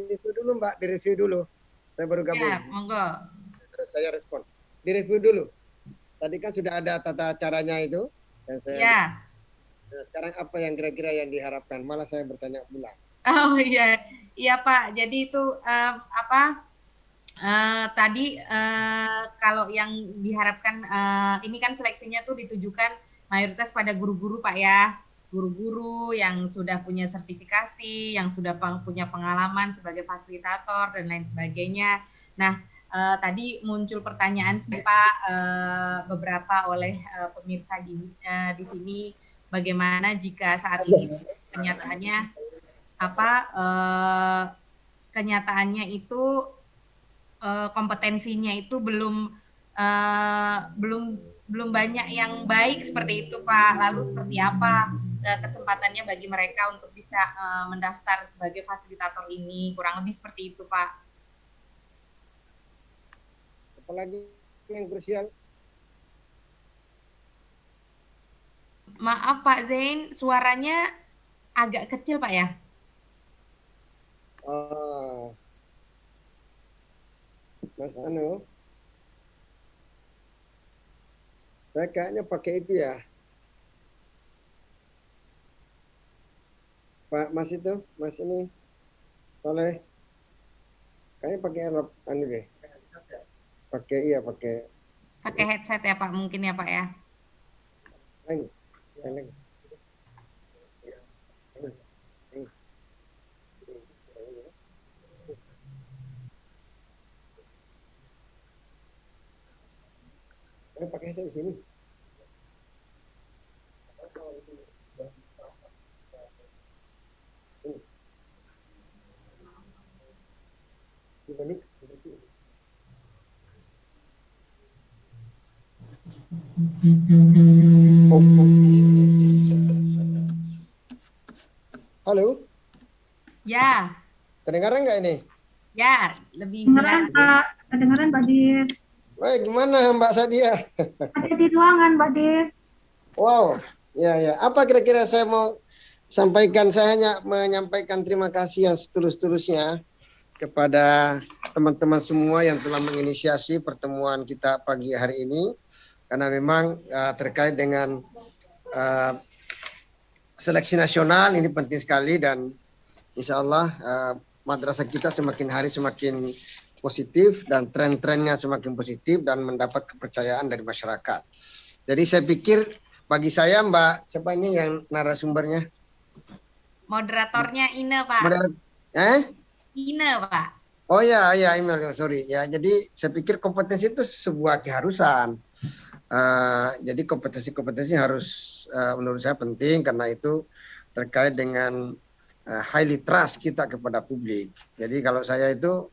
Itu dulu Mbak, direview dulu. Saya baru Ya, gabung. monggo. Terus saya respon. Direview dulu. Tadi kan sudah ada tata caranya itu. Dan saya Ya. nah, sekarang apa yang kira-kira yang diharapkan? Malah saya bertanya ulang. Oh iya, iya Pak. Jadi itu apa? Tadi kalau yang diharapkan ini kan seleksinya tuh ditujukan mayoritas pada guru-guru Pak ya. Guru-guru yang sudah punya sertifikasi, yang sudah punya pengalaman sebagai fasilitator dan lain sebagainya. Nah, tadi muncul pertanyaan sih Pak beberapa oleh pemirsa di sini, bagaimana jika saat ini kenyataannya apa kenyataannya itu kompetensinya itu belum belum banyak yang baik seperti itu Pak. Lalu seperti apa kesempatannya bagi mereka untuk bisa mendaftar sebagai fasilitator ini? Kurang lebih seperti itu Pak. Apalagi yang krusial. Maaf Pak Zain, suaranya agak kecil Pak ya. Oh, Mas Anu, saya kayaknya pakai itu ya. Pak Mas itu, Mas ini, Soleh. Kayaknya pakai anu deh. Pakai iya, pakai Pakai headset ya Pak mungkin ya Pak ya. ini. Ini. Saya pakai headset di sini. Ini. Dibalik. Oh. Halo, Ya, kedengaran nggak ini? ya lebih jelas. Kedengaran Pak, kedengaran Pak Dir. Baik, gimana Mbak Sadia? Ada di ruangan Pak Dir. Wow, ya ya. Apa kira-kira saya mau sampaikan? Saya hanya menyampaikan terima kasih yang setulus-tulusnya kepada teman-teman semua yang telah menginisiasi pertemuan kita pagi hari ini, karena memang terkait dengan uh, seleksi nasional ini penting sekali, dan insya Allah madrasah kita semakin hari semakin positif dan tren-trennya semakin positif dan mendapat kepercayaan dari masyarakat. Jadi saya pikir bagi saya Mbak, siapa ini yang narasumbernya? Moderatornya Ine Pak. Ine Pak. Oh ya, ya email, sorry ya. Jadi saya pikir kompetensi itu sebuah keharusan. Jadi kompetensi-kompetensi harus menurut saya penting karena itu terkait dengan highly trust kita kepada publik. Jadi kalau saya itu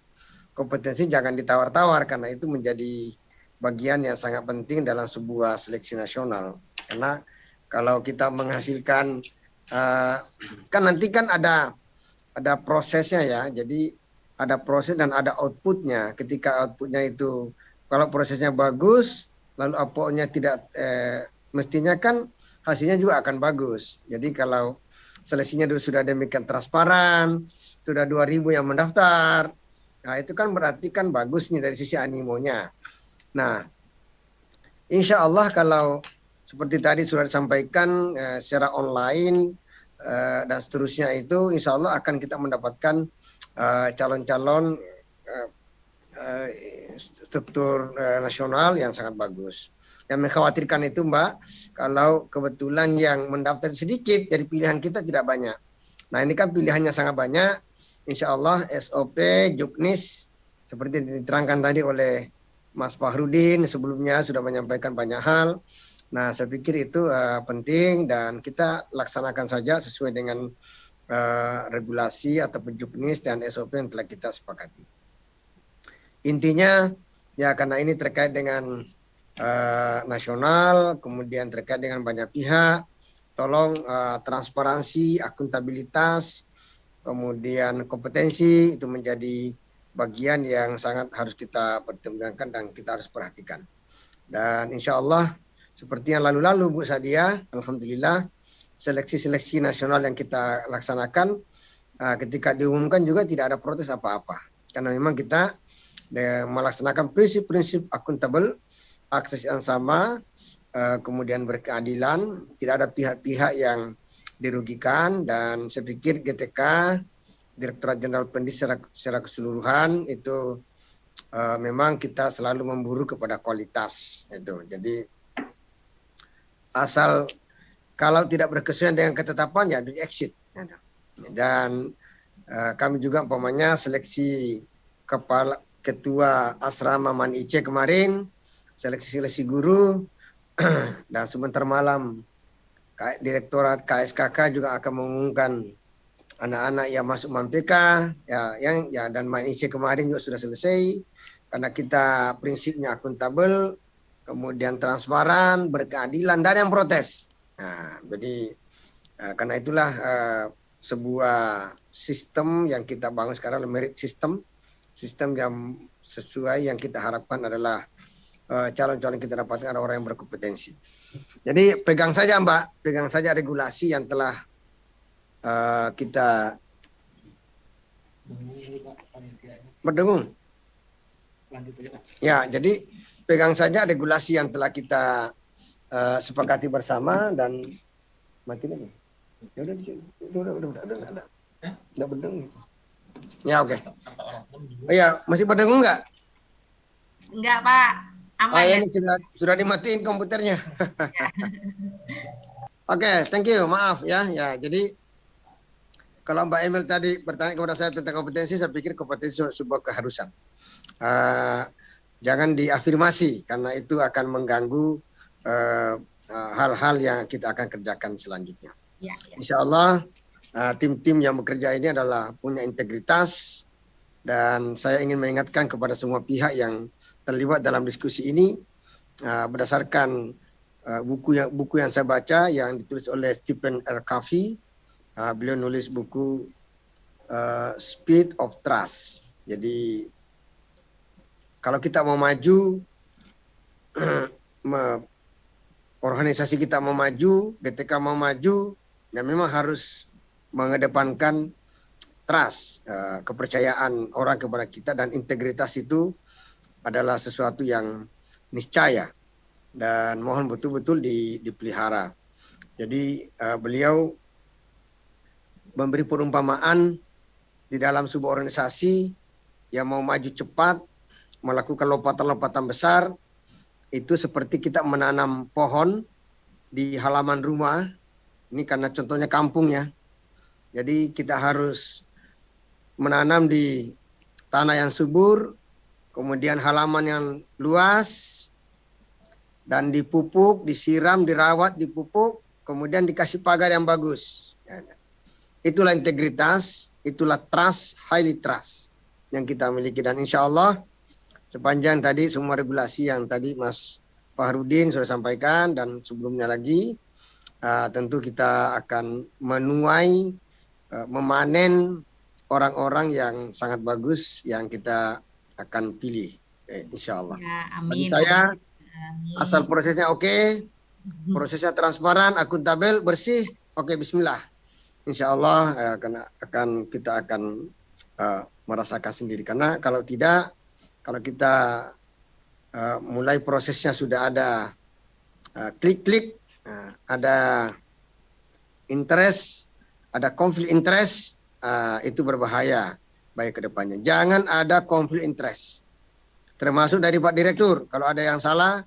kompetensi jangan ditawar-tawar karena itu menjadi bagian yang sangat penting dalam sebuah seleksi nasional. Karena kalau kita menghasilkan kan nanti kan ada prosesnya ya. Jadi ada proses dan ada outputnya. Ketika outputnya itu kalau prosesnya bagus, lalu outputnya tidak mestinya kan hasilnya juga akan bagus. Jadi kalau seleksinya sudah demikian transparan, sudah 2.000 yang mendaftar, nah itu kan berarti kan bagus nih dari sisi animonya. Nah, insya Allah kalau seperti tadi sudah disampaikan secara online dan seterusnya itu insya Allah akan kita mendapatkan calon-calon struktur nasional yang sangat bagus. Yang mengkhawatirkan itu Mbak, kalau kebetulan yang mendaftar sedikit, jadi pilihan kita tidak banyak. Nah ini kan pilihannya sangat banyak, insya Allah SOP, Juknis, seperti diterangkan tadi oleh Mas Fahrudin sebelumnya sudah menyampaikan banyak hal. Nah saya pikir itu penting dan kita laksanakan saja sesuai dengan regulasi atau Juknis dan SOP yang telah kita sepakati. Intinya ya karena ini terkait dengan nasional, kemudian terkait dengan banyak pihak, tolong transparansi, akuntabilitas, kemudian kompetensi itu menjadi bagian yang sangat harus kita pertimbangkan dan kita harus perhatikan. Dan insya Allah seperti yang lalu-lalu Bu Sadia, alhamdulillah seleksi-seleksi nasional yang kita laksanakan ketika diumumkan juga tidak ada protes apa-apa. Karena memang kita melaksanakan prinsip-prinsip akuntabel, akses yang sama, kemudian berkeadilan, tidak ada pihak-pihak yang dirugikan, dan saya pikir GTK, Direktorat Jenderal Pendidikan secara keseluruhan itu memang kita selalu memburu kepada kualitas itu. Jadi asal kalau tidak berkesuaian dengan ketetapan ya di exit. Dan kami juga umpamanya seleksi ketua asrama Manice kemarin, seleksi guru, dan sebentar malam Direktorat KSKK juga akan mengumumkan anak-anak yang masuk MAMPK dan Manice kemarin juga sudah selesai, karena kita prinsipnya akuntabel, kemudian transparan, berkeadilan, dan yang protes. Nah, jadi karena itulah sebuah sistem yang kita bangun sekarang, merit system yang sesuai yang kita harapkan adalah calon-calon kita dapatkan adalah orang yang berkompetensi. Jadi pegang saja Mbak, pegang saja regulasi yang telah kita berdengung. Ya, jadi pegang saja regulasi yang telah kita sepakati bersama dan mati lagi. Ya udah berdengung gitu. Ya oke. Oh ya, masih berdengung nggak? Enggak Pak, aman ya. Ini sudah dimatiin komputernya. Oke, thank you. Maaf ya. Ya, jadi kalau Mbak Emil tadi bertanya kepada saya tentang kompetensi, saya pikir kompetensi sebuah keharusan. Jangan diafirmasi karena itu akan mengganggu hal-hal yang kita akan kerjakan selanjutnya. Ya. Insya Allah tim-tim yang bekerja ini adalah punya integritas, dan saya ingin mengingatkan kepada semua pihak yang terlibat dalam diskusi ini berdasarkan buku yang saya baca yang ditulis oleh Stephen R. Covey. Beliau nulis buku Speed of Trust. Jadi kalau kita mau maju, organisasi kita mau maju, GTK mau maju, ya memang harus mengedepankan trust, kepercayaan orang kepada kita, dan integritas itu adalah sesuatu yang niscaya dan mohon betul-betul dipelihara. Jadi beliau memberi perumpamaan di dalam sebuah organisasi yang mau maju cepat, melakukan lompatan-lompatan besar, itu seperti kita menanam pohon di halaman rumah. Ini karena contohnya kampung ya. Jadi kita harus menanam di tanah yang subur, kemudian halaman yang luas, dan dipupuk, disiram, dirawat, dipupuk, kemudian dikasih pagar yang bagus. Itulah integritas, itulah trust, highly trust yang kita miliki. Dan insya Allah sepanjang tadi semua regulasi yang tadi Mas Fahrudin sudah sampaikan dan sebelumnya lagi, tentu kita akan menuai, memanen orang-orang yang sangat bagus yang kita akan pilih, insya Allah. Ya, Bagi amin. saya, Amin. asal prosesnya oke, prosesnya transparan, akuntabel, bersih, oke, bismillah. Insya Allah kita akan merasakan sendiri. Karena kalau tidak, kalau kita mulai prosesnya sudah ada klik-klik, ada interest, ada konflik interest, itu berbahaya baik ke depannya. Jangan ada konflik interest. Termasuk dari Pak Direktur. Kalau ada yang salah,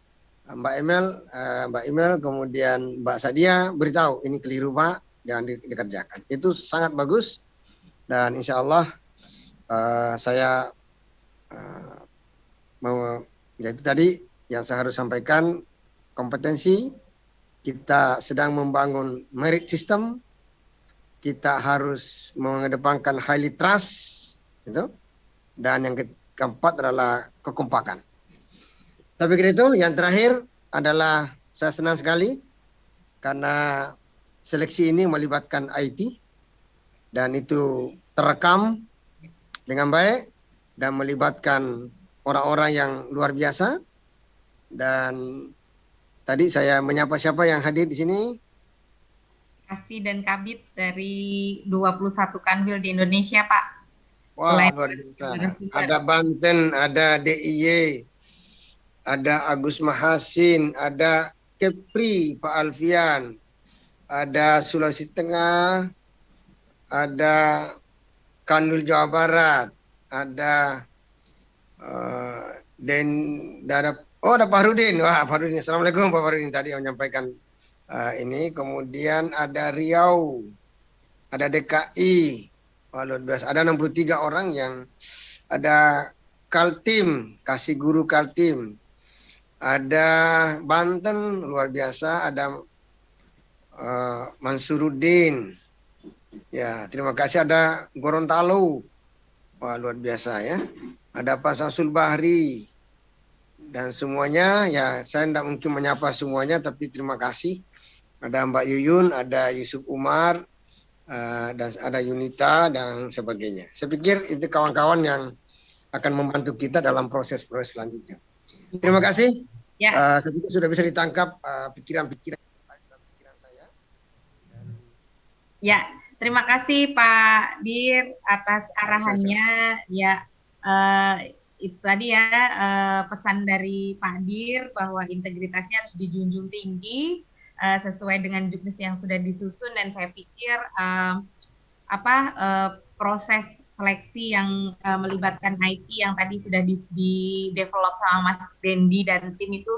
Mbak Emel, kemudian Mbak Sadia beritahu ini keliru Pak, jangan dikerjakan. Itu sangat bagus, dan insya Allah saya mau, yaitu tadi yang saya harus sampaikan, kompetensi, kita sedang membangun merit system, kita harus mengedepankan highly trust, gitu. Dan yang keempat adalah kekompakan. Tapi itu yang terakhir adalah saya senang sekali karena seleksi ini melibatkan IT dan itu terekam dengan baik dan melibatkan orang-orang yang luar biasa. Dan tadi saya menyapa siapa yang hadir di sini. Kasih dan Kabit dari 21 Kanwil di Indonesia, Pak. Wah, Selain luar biasa. narasumber. Ada Banten, ada DIY, ada Agus Mahasin, ada Kepri, Pak Alfian, ada Sulawesi Tengah, ada Kanwil Jawa Barat, ada ada Pak Rudin. Wah, Pak Rudin. Assalamualaikum Pak Rudin tadi yang menyampaikan ini. Kemudian ada Riau, ada DKI. Wah, luar biasa. Ada 63 orang yang ada Kaltim, kasih guru Kaltim. Ada Banten, luar biasa. Ada Mansuruddin. Ya, terima kasih. Ada Gorontalo. Wah, luar biasa ya. Ada Pak Samsul Bahri. Dan semuanya, ya saya tidak mungkin menyapa semuanya, tapi terima kasih. Ada Mbak Yuyun, ada Yusuf Umar, dan ada Yunita, dan sebagainya. Saya pikir itu kawan-kawan yang akan membantu kita dalam proses-proses selanjutnya. Terima kasih. Ya. Saya pikir sudah bisa ditangkap pikiran-pikiran saya. Ya, terima kasih Pak Dir atas arahannya. Ya, itu tadi ya pesan dari Pak Dir bahwa integritasnya harus dijunjung tinggi sesuai dengan juknis yang sudah disusun, dan saya pikir proses seleksi yang melibatkan IT yang tadi sudah di-develop sama Mas Dendi dan tim itu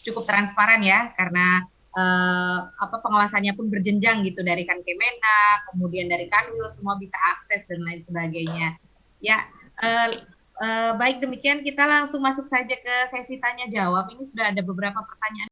cukup transparan ya, karena pengawasannya pun berjenjang gitu, dari Kemenak, kemudian dari Kanwil, semua bisa akses dan lain sebagainya. Ya, baik, demikian kita langsung masuk saja ke sesi tanya jawab. Ini sudah ada beberapa pertanyaan